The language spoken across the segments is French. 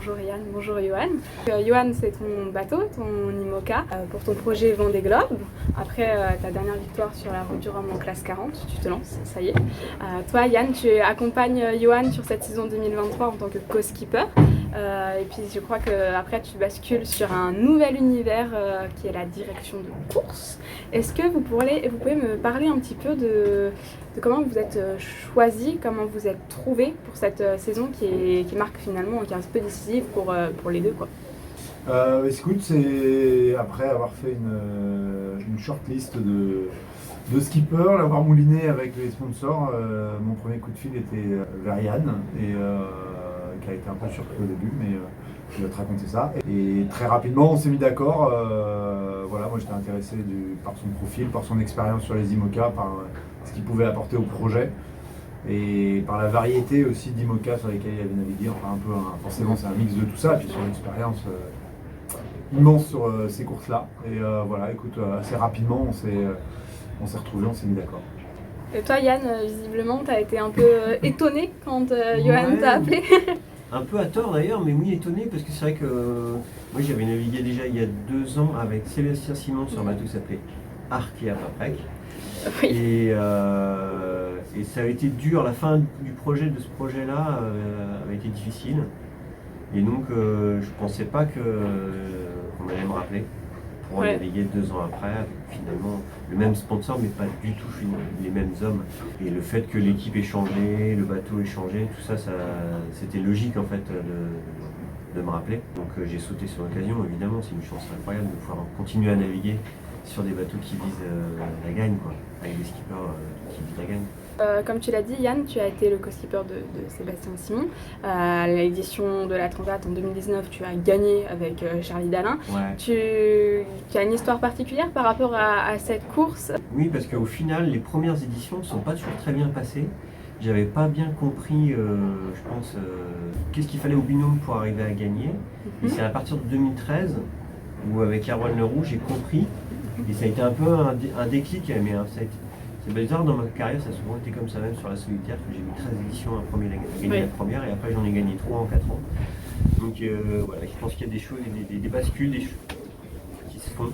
Bonjour Yann, bonjour Johan. Johan, c'est ton bateau, ton IMOCA, pour ton projet Vendée Globe. Après ta dernière victoire sur la route du Rhum en classe 40, tu te lances, ça y est. Toi Yann, tu accompagnes Johan sur cette saison 2023 en tant que co-skipper. Et puis je crois qu'après tu bascules sur un nouvel univers qui est la direction de course. Est-ce que vous pouvez me parler un petit peu de comment vous êtes choisi, comment vous êtes trouvé pour cette saison qui marque finalement, qui est un peu décisive pour les deux quoi. Écoute, c'est après avoir fait une shortlist de skippers, l'avoir mouliné avec les sponsors, mon premier coup de fil était vers Yann, qui a été un peu surpris au début, mais je vais te raconter ça. Et très rapidement, on s'est mis d'accord. Voilà, moi j'étais intéressé par son profil, par son expérience sur les IMOCA, par ce qu'il pouvait apporter au projet, et par la variété aussi d'IMOCA sur lesquels il avait navigué. Enfin, forcément, c'est un mix de tout ça, et puis son expérience immense sur ces courses-là. Et voilà, écoute, assez rapidement, on s'est retrouvés, on s'est mis d'accord. Et toi Yann, visiblement, tu as été un peu étonné quand Johan t'a appelé. Un peu à tort d'ailleurs, mais oui, étonné, parce que c'est vrai que moi j'avais navigué déjà il y a 2 ans avec Sébastien Simon sur un bateau qui s'appelait Arkea Paprec. Oui. Et ça a été dur, la fin du projet de ce projet-là avait été difficile. Et donc je pensais pas qu'on allait me rappeler pour naviguer 2 ans après, avec finalement le même sponsor, mais pas du tout les mêmes hommes. Et le fait que l'équipe ait changé, le bateau ait changé, tout ça, c'était logique en fait de me rappeler. Donc j'ai sauté sur l'occasion, évidemment, c'est une chance incroyable de pouvoir continuer à naviguer sur des bateaux qui visent la gagne, quoi, avec des skippers qui visent la gagne. Comme tu l'as dit Yann, tu as été le co-skipper de Sébastien Simon. À l'édition de la Transat en 2019, tu as gagné avec Charlie Dalin. Ouais. Tu as une histoire particulière par rapport à cette course? Oui, parce qu'au final, les premières éditions ne sont pas toujours très bien passées. J'avais pas bien compris, je pense, qu'est-ce qu'il fallait au binôme pour arriver à gagner. Et c'est à partir de 2013 où, avec Erwan Leroux, j'ai compris. Et ça a été un peu un déclic, mais c'est bizarre dans ma carrière, ça a souvent été comme ça, même sur la solitaire, que j'ai mis 13 éditions à gagner la première, et après j'en ai gagné 3 en 4 ans. Donc voilà, je pense qu'il y a des choses, des bascules, des choses qui se font.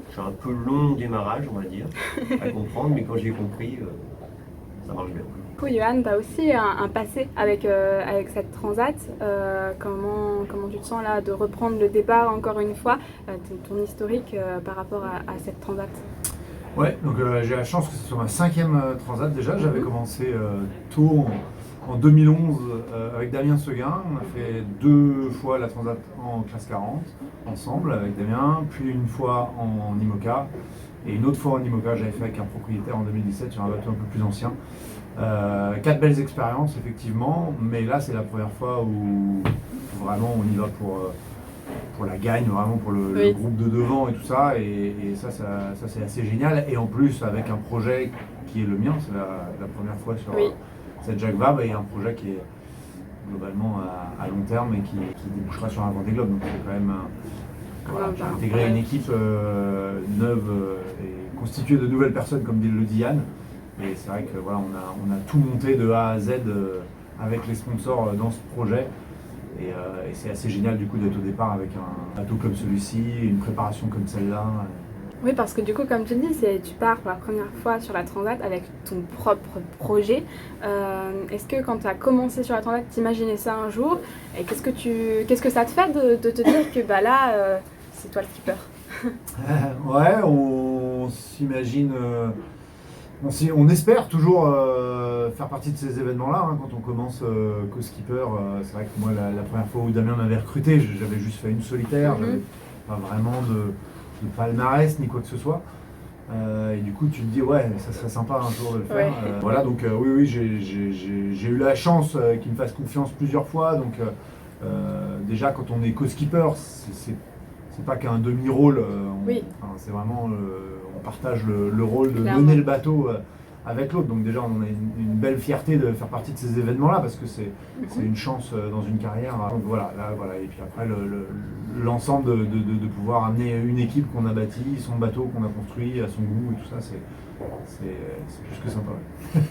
Je suis un peu long au démarrage, on va dire, à comprendre, mais quand j'ai compris, ça marche bien. Du coup, Johan, tu as aussi un passé avec cette Transat. Comment tu te sens là de reprendre le départ encore une fois, ton historique par rapport à cette Transat? Ouais, donc j'ai la chance que ce soit ma 5e Transat déjà. J'avais commencé tôt en 2011 avec Damien Seguin. On a fait 2 fois la Transat en classe 40 ensemble avec Damien, puis une fois en IMOCA et une autre fois en IMOCA j'avais fait avec un propriétaire en 2017 sur un bateau un peu plus ancien. 4 belles expériences effectivement, mais là c'est la première fois où vraiment on y va pour la gagne, vraiment pour le groupe de devant et tout ça, et ça c'est assez génial, et en plus avec un projet qui est le mien, c'est la première fois sur cette Jacques Vabre, et un projet qui est globalement à long terme et qui débouchera sur un Vendée Globe, donc c'est quand même j'ai intégré une équipe neuve et constituée de nouvelles personnes comme le dit Yann, et c'est vrai que voilà, on a tout monté de A à Z avec les sponsors dans ce projet. Et c'est assez génial du coup d'être au départ avec un bateau comme celui-ci, une préparation comme celle-là. Oui, parce que du coup, comme tu le dis, tu pars pour la première fois sur la Transat avec ton propre projet. Est-ce que quand tu as commencé sur la Transat, tu imaginais ça un jour? Et qu'est-ce que ça te fait de te dire que bah là, c'est toi le skipper? Ouais, on s'imagine... On espère toujours faire partie de ces événements-là, hein, quand on commence co-skipper. C'est vrai que moi, la première fois où Damien m'avait recruté, j'avais juste fait une solitaire, j'avais pas vraiment de palmarès ni quoi que ce soit. Et du coup, tu te dis, ouais, ça serait sympa un jour de le faire. Voilà, donc oui, j'ai eu la chance qu'il me fasse confiance plusieurs fois. Donc déjà, quand on est co-skipper, c'est pas qu'un demi-rôle, c'est vraiment, on partage le rôle de mener le bateau avec l'autre. Donc déjà, on a une belle fierté de faire partie de ces événements-là, parce que c'est une chance dans une carrière. Donc voilà, et puis après, l'ensemble de pouvoir amener une équipe qu'on a bâtie, son bateau qu'on a construit à son goût, et tout ça, c'est plus que sympa. Ouais.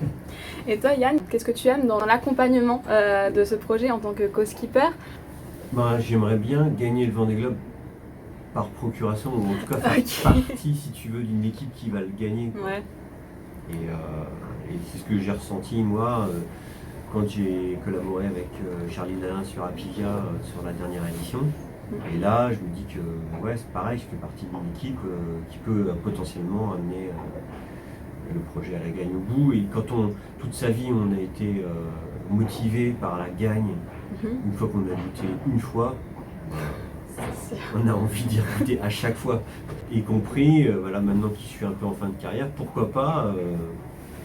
Et toi, Yann, qu'est-ce que tu aimes dans l'accompagnement de ce projet en tant que co-skipper? Ben, j'aimerais bien gagner le Vendée Globe par procuration, ou en tout cas faire partie, si tu veux, d'une équipe qui va le gagner, quoi. Ouais. Et c'est ce que j'ai ressenti, moi, quand j'ai collaboré avec Charlie Nalin sur Apivia, sur la dernière édition. Et là, je me dis que ouais, c'est pareil, je fais partie d'une équipe qui peut potentiellement amener le projet à la gagne au bout. Et quand toute sa vie, on a été motivé par la gagne, une fois qu'on a lutté une fois, on a envie d'y goûter à chaque fois. Y compris, voilà, maintenant que je suis un peu en fin de carrière, pourquoi pas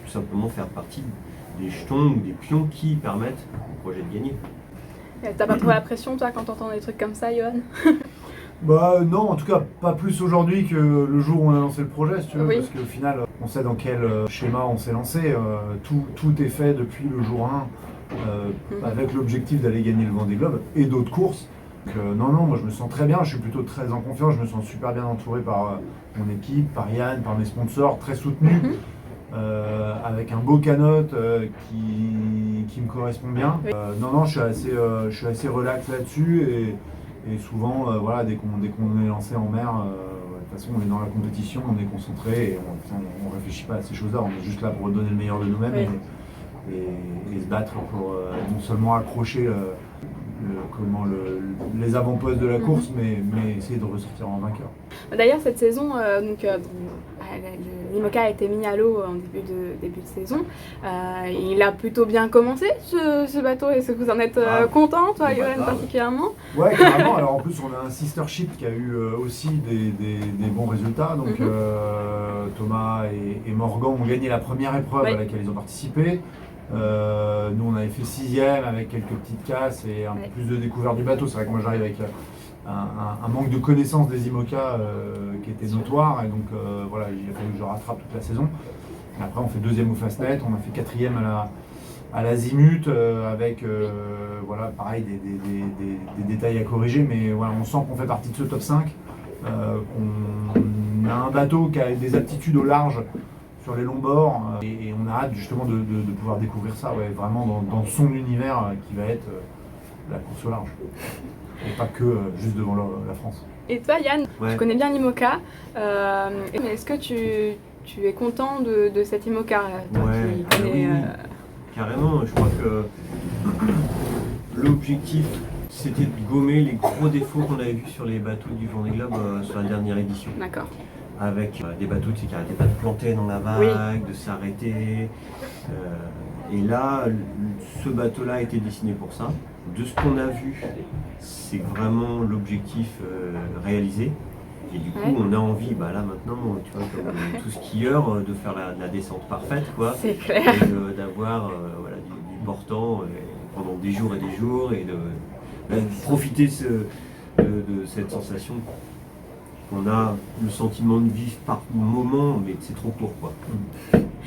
tout simplement faire partie des jetons ou des pions qui permettent au projet de gagner. T'as pas trouvé la pression, toi, quand t'entends des trucs comme ça, Johan? Bah non, en tout cas pas plus aujourd'hui que le jour où on a lancé le projet, si tu veux, Oui. parce qu'au final, on sait dans quel schéma on s'est lancé. Tout est fait depuis le jour 1 avec l'objectif d'aller gagner le Vendée Globe et d'autres courses. Donc, non, moi je me sens très bien, je suis plutôt très en confiance, je me sens super bien entouré par mon équipe, par Yann, par mes sponsors, très soutenu. Avec un beau canot qui me correspond bien. Non, je suis assez relax là-dessus et souvent, voilà, dès qu'on est lancé en mer, de toute façon on est dans la compétition, on est concentré et on réfléchit pas à ces choses-là, on est juste là pour donner le meilleur de nous-mêmes et se battre pour non seulement accrocher les avant-postes de la course, mais essayer de ressortir en vainqueur. D'ailleurs, cette saison, l'IMOCA a été mis à l'eau en début de saison. Il a plutôt bien commencé, ce bateau. Est-ce que vous en êtes content, toi, Johan, particulièrement? Ouais, carrément. Alors en plus, on a un sister ship qui a eu aussi des bons résultats. Donc Thomas et Morgan ont gagné la première épreuve à laquelle ils ont participé. Nous on avait fait 6e avec quelques petites casses et un peu plus de découverte du bateau. C'est vrai que moi j'arrive avec un manque de connaissance des IMOCA qui était notoire et donc voilà, il a fallu que je rattrape toute la saison. Et après on fait 2e au Fastnet, on a fait 4e à l'Azimut avec voilà, pareil des détails à corriger, mais voilà, on sent qu'on fait partie de ce top 5, qu'on a un bateau qui a des aptitudes au large sur les longs bords et on a hâte justement de pouvoir découvrir ça vraiment dans son univers qui va être la course au large et pas que juste devant la France. Et toi, Yann, tu connais bien l'IMOCA, mais est-ce que tu es content de cette IMOCA oui, carrément. Je crois que l'objectif c'était de gommer les gros défauts qu'on avait vus sur les bateaux du Vendée Globe sur la dernière édition. D'accord. Avec des bateaux qui n'arrêtaient pas de planter dans la vague, de s'arrêter. Et là, ce bateau-là a été dessiné pour ça. De ce qu'on a vu, c'est vraiment l'objectif réalisé. Et du coup, on a envie, là maintenant, tu vois, comme tout skieur, de faire la descente parfaite, quoi. C'est clair. Et d'avoir du portant pendant des jours et des jours, et de profiter de cette sensation qu'on a le sentiment de vivre par moment, mais c'est trop court, quoi.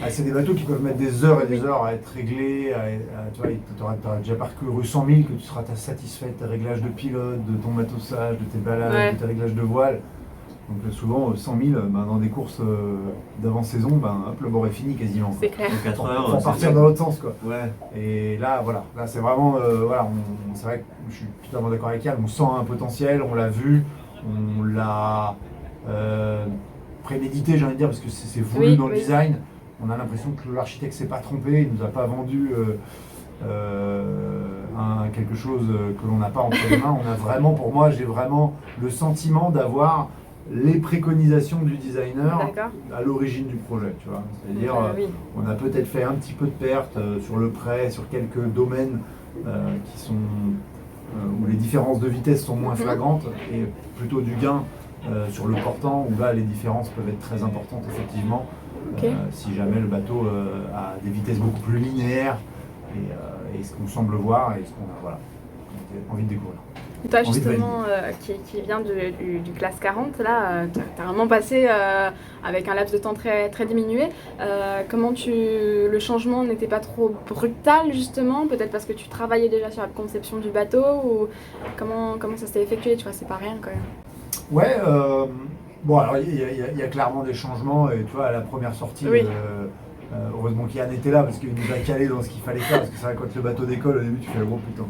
C'est des bateaux qui peuvent mettre des heures et des heures à être réglés. Tu vois, tu auras déjà parcouru 100 000, que tu seras satisfait de tes réglages de pilote, de ton matossage, de tes balades, de tes réglages de voile. Donc souvent 100 000 dans des courses d'avant-saison, hop, le bord est fini quasiment. C'est clair. 4 heures. Pour partir dans l'autre sens, quoi. Ouais. Et là, voilà, là c'est vraiment, c'est vrai que je suis totalement d'accord avec Yann, on sent un potentiel, on l'a vu, on l'a prémédité, j'ai envie de dire, parce que c'est voulu dans le design. On a l'impression que l'architecte s'est pas trompé, il nous a pas vendu quelque chose que l'on n'a pas entre les mains. On a vraiment, pour moi, j'ai vraiment le sentiment d'avoir les préconisations du designer à l'origine du projet, tu vois. C'est-à-dire, on a peut-être fait un petit peu de perte sur le prêt, sur quelques domaines qui sont où les différences de vitesse sont moins flagrantes et plutôt du gain sur le portant où là les différences peuvent être très importantes effectivement. Si jamais le bateau a des vitesses beaucoup plus linéaires et ce qu'on semble voir et ce qu'on a envie de découvrir. Et toi justement qui vient du classe 40, là tu as vraiment passé avec un laps de temps très, très diminué. Comment le changement n'était pas trop brutal justement? Peut-être parce que tu travaillais déjà sur la conception du bateau ou comment ça s'est effectué? Tu vois, c'est pas rien quand même. Ouais, bon alors il y a clairement des changements et tu vois à la première sortie Heureusement qu'Yann était là parce qu'il nous a calé dans ce qu'il fallait faire. Parce que c'est vrai, quand le bateau décolle, au début, tu fais oh putain,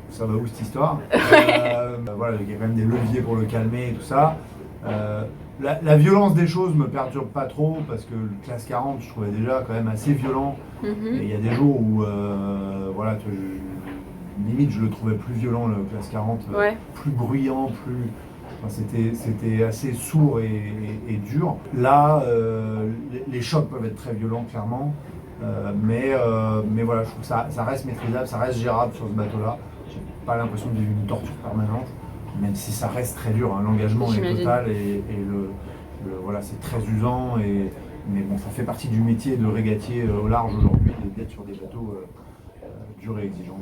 ça va où cette histoire voilà, il y a quand même des leviers pour le calmer et tout ça. La violence des choses me perturbe pas trop parce que le classe 40, je trouvais déjà quand même assez violent. Et il y a des jours où, voilà, limite, je le trouvais plus violent, le classe 40, plus bruyant, plus. Enfin, c'était assez sourd et dur. Là, les chocs peuvent être très violents, clairement. Mais voilà, je trouve que ça reste maîtrisable, ça reste gérable sur ce bateau-là. J'ai pas l'impression de vivre une torture permanente, même si ça reste très dur. Hein. L'engagement est total et voilà, c'est très usant. Mais bon, ça fait partie du métier de régatier au large aujourd'hui, d'être sur des bateaux durs et exigeants.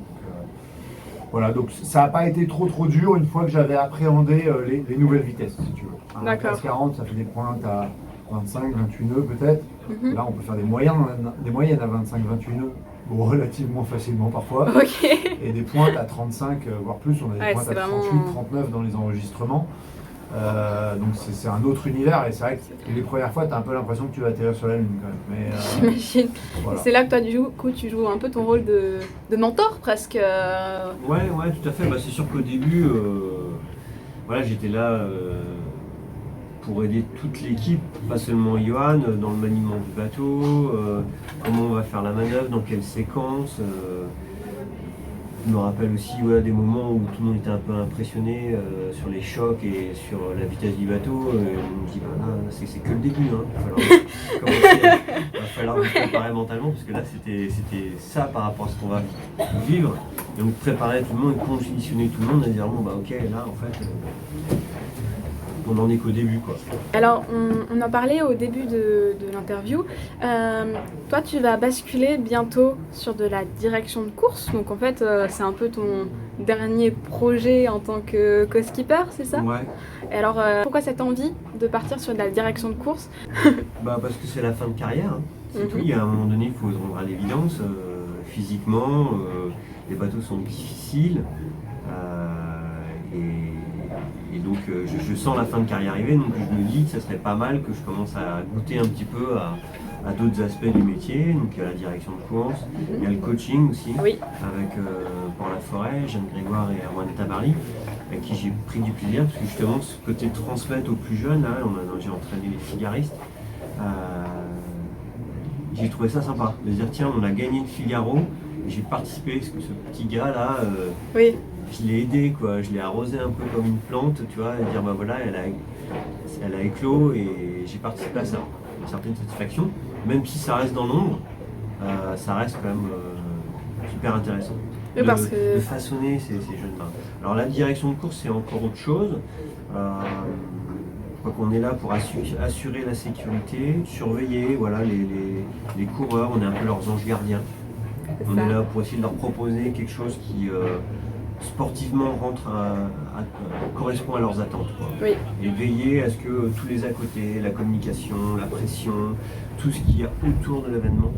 Voilà, donc ça n'a pas été trop dur une fois que j'avais appréhendé les nouvelles vitesses, si tu veux. Un classe 40, ça fait des pointes à 25, 28 nœuds peut-être. Là, on peut faire des moyennes à 25, 28 nœuds, relativement facilement parfois. Et des pointes à 35, voire plus. On a des pointes à 38, 39 dans les enregistrements. Donc c'est un autre univers et c'est vrai que les premières fois tu as un peu l'impression que tu vas atterrir sur la lune quand même. J'imagine. Voilà. C'est là que toi du coup tu joues un peu ton rôle de mentor presque. Ouais, tout à fait. Bah, c'est sûr qu'au début, voilà, j'étais là pour aider toute l'équipe, pas seulement Johan, dans le maniement du bateau, comment on va faire la manœuvre, dans quelle séquence. Je me rappelle aussi des moments où tout le monde était un peu impressionné sur les chocs et sur la vitesse du bateau. On me dit, c'est que le début, hein. Il va falloir vous préparer mentalement, parce que là, c'était ça par rapport à ce qu'on va vivre. Et donc préparer tout le monde et conditionner tout le monde à dire, bon, ok, là, en fait, on n'en est qu'au début, quoi. Alors, on en parlait au début de l'interview. Toi, tu vas basculer bientôt sur de la direction de course. Donc, en fait, c'est un peu ton dernier projet en tant que co-skipper, c'est ça? Ouais. Et alors, pourquoi cette envie de partir sur de la direction de course? Parce que c'est la fin de carrière. Hein. C'est tout. Il y a un moment donné, il faut se rendre à l'évidence. Physiquement, les bateaux sont difficiles. Et donc je sens la fin de carrière arriver, donc je me dis que ça serait pas mal que je commence à goûter un petit peu à d'autres aspects du métier. Donc il y a la direction de course, il y a le coaching aussi, avec Paul Laforêt, Jeanne Grégoire et Erwan Tabarly, avec qui j'ai pris du plaisir, parce que justement ce côté transmettre aux plus jeunes, là, j'ai entraîné les figaristes, j'ai trouvé ça sympa, de dire tiens on a gagné le Figaro, et j'ai participé, parce que ce petit gars là, je l'ai aidé, quoi. Je l'ai arrosé un peu comme une plante, tu vois, et dire voilà, elle a éclos et j'ai participé à ça. Une certaine satisfaction, même si ça reste dans l'ombre, ça reste quand même super intéressant de façonner ces jeunes-là. Alors la direction de course, c'est encore autre chose. Je crois qu'on est là pour assurer la sécurité, surveiller les coureurs, on est un peu leurs anges gardiens. On est là pour essayer de leur proposer quelque chose qui sportivement correspond à leurs attentes. Quoi. Et veiller à ce que tous les à côté, la communication, la pression, tout ce qu'il y a autour de l'événement,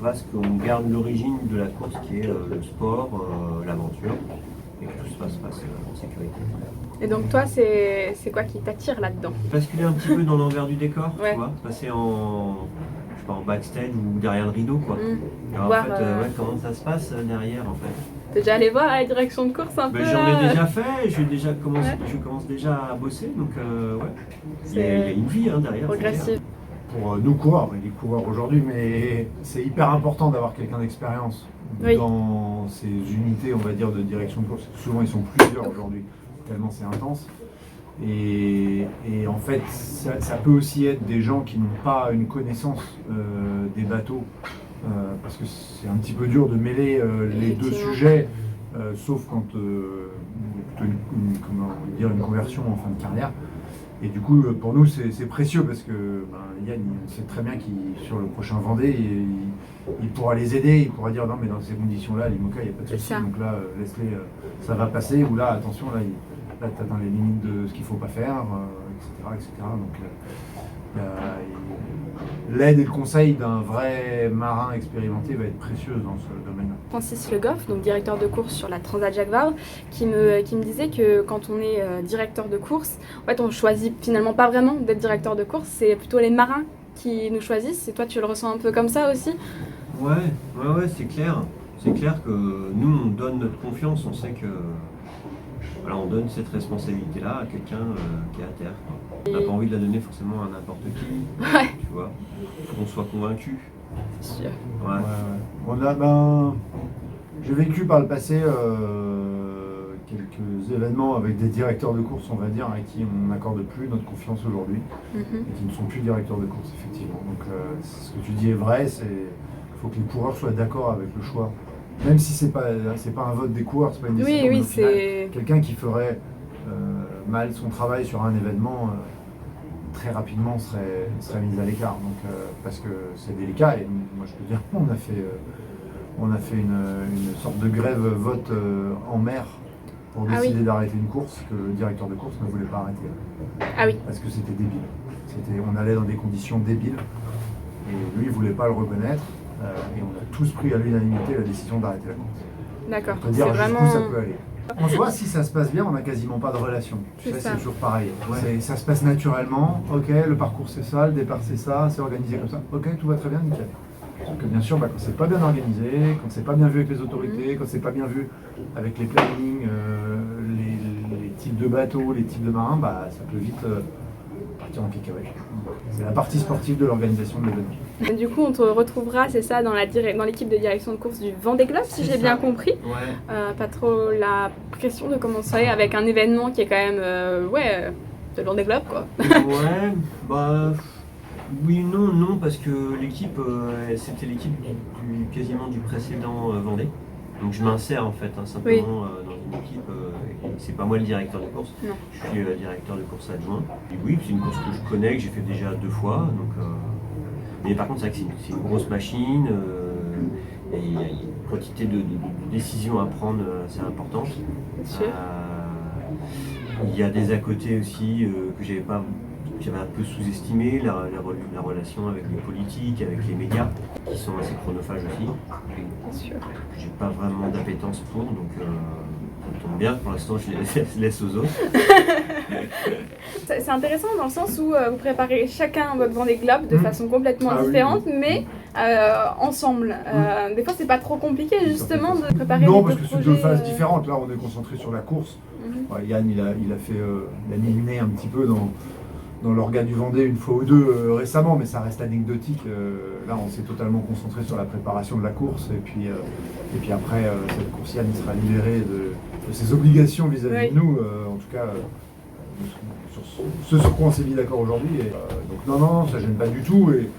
fasse qu'on garde l'origine de la course qui est le sport, l'aventure, et que tout se passe en sécurité. Et donc toi, c'est quoi qui t'attire là-dedans? Basculer un petit peu dans l'envers du décor, tu vois, passer en backstage ou derrière le rideau, quoi. Alors, en fait, comment ça se passe derrière, en fait. T'es déjà allé voir la direction de course un peu? J'en ai déjà fait, je commence déjà à bosser, donc il y a une vie derrière. Progressif. Pour nous coureurs, les coureurs aujourd'hui, mais c'est hyper important d'avoir quelqu'un d'expérience dans ces unités, on va dire, de direction de course. Souvent ils sont plusieurs aujourd'hui, tellement c'est intense. Et en fait, ça peut aussi être des gens qui n'ont pas une connaissance des bateaux, parce que c'est un petit peu dur de mêler les deux sujets, sauf quand plutôt une conversion en fin de carrière. Et du coup, pour nous, c'est précieux parce que Yann, il sait très bien qu'il sur le prochain Vendée, il pourra les aider, il pourra dire non, mais dans ces conditions-là, l'IMOCA, il n'y a pas de souci, donc là, laisse-les, ça va passer, ou là, attention, là tu atteins les limites de ce qu'il ne faut pas faire, etc. Donc l'aide et le conseil d'un vrai marin expérimenté va être précieux dans ce domaine-là. Francis Le Goff, donc directeur de course sur la Transat Jacques Vabre, qui me disait que quand on est directeur de course, en fait on choisit finalement pas vraiment d'être directeur de course, c'est plutôt les marins qui nous choisissent. Et toi, tu le ressens un peu comme ça aussi? Ouais, c'est clair. C'est clair que nous, on donne notre confiance, on sait que voilà, on donne cette responsabilité-là à quelqu'un qui est à terre, quoi. On n'a pas envie de la donner forcément à n'importe qui, Ouais. tu vois. Il faut qu'on soit convaincu. C'est sûr. Ouais. J'ai vécu par le passé quelques événements avec des directeurs de course, on va dire, à qui on n'accorde plus notre confiance aujourd'hui, et qui ne sont plus directeurs de course, effectivement. Donc ce que tu dis est vrai, il faut que les coureurs soient d'accord avec le choix. Même si c'est pas un vote des coureurs, c'est pas une décision, mais au final, quelqu'un qui ferait mal son travail sur un événement, très rapidement serait mis à l'écart. Donc parce que c'est délicat, et moi je peux dire, on a fait une sorte de grève vote en mer pour décider d'arrêter une course que le directeur de course ne voulait pas arrêter. Ah oui. Parce que c'était débile. On allait dans des conditions débiles, et lui il voulait pas le reconnaître, et on a tous pris à l'unanimité la décision d'arrêter la course. D'accord. On peut dire jusqu'où ça peut aller. En soi, si ça se passe bien, on n'a quasiment pas de relation. Tu sais, c'est toujours pareil. Ouais. Ça se passe naturellement. Ok, le parcours c'est ça, le départ c'est ça, c'est organisé comme ça. Ok, tout va très bien, nickel. Sauf que bien sûr, quand c'est pas bien organisé, quand c'est pas bien vu avec les autorités, quand c'est pas bien vu avec les plannings, les types de bateaux, les types de marins, ça peut vite partir en cacahuète. C'est la partie sportive de l'organisation de l'événement. Et du coup, on te retrouvera, c'est ça, dans l'équipe de direction de course du Vendée Globe, si j'ai bien compris. Ouais. Pas trop la pression de commencer avec un événement qui est quand même, de Vendée Globe, quoi. Ouais, oui, non, parce que l'équipe, c'était l'équipe quasiment du précédent Vendée. Donc je m'insère en fait simplement dans une équipe, et c'est pas moi le directeur de course, Non. Je suis directeur de course adjoint. Et oui, c'est une course que je connais, que j'ai fait déjà 2 fois. Donc, mais par contre, c'est vrai que c'est une grosse machine, et il y a une quantité de décisions à prendre assez importantes. Sûr. Il y a des à côté aussi que j'avais un peu sous-estimé, la relation avec les politiques, avec les médias, qui sont assez chronophages aussi. Sûr. J'ai pas vraiment d'appétence pour, donc ça tombe bien, pour l'instant je les laisse aux autres. C'est intéressant dans le sens où vous préparez chacun votre Vendée Globe de façon complètement différente, mais ensemble. Des fois, c'est pas trop compliqué justement de préparer non, les parce deux que projets. c'est 2 phases différentes. Là, on est concentré sur la course. Yann, il a miné un petit peu dans l'orga du Vendée une fois ou deux récemment, mais ça reste anecdotique. Là, on s'est totalement concentré sur la préparation de la course, et puis après, cette course, Yann sera libéré de ses obligations vis-à-vis de nous, en tout cas, sur ce sur quoi on s'est mis d'accord aujourd'hui. Donc non, ça gêne pas du tout, et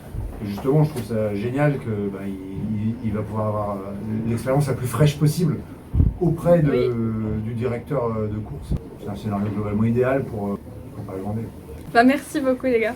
justement, je trouve ça génial qu'il va pouvoir avoir l'expérience la plus fraîche possible auprès du directeur de course. C'est un scénario globalement idéal pour préparer le Vendée. Merci beaucoup les gars.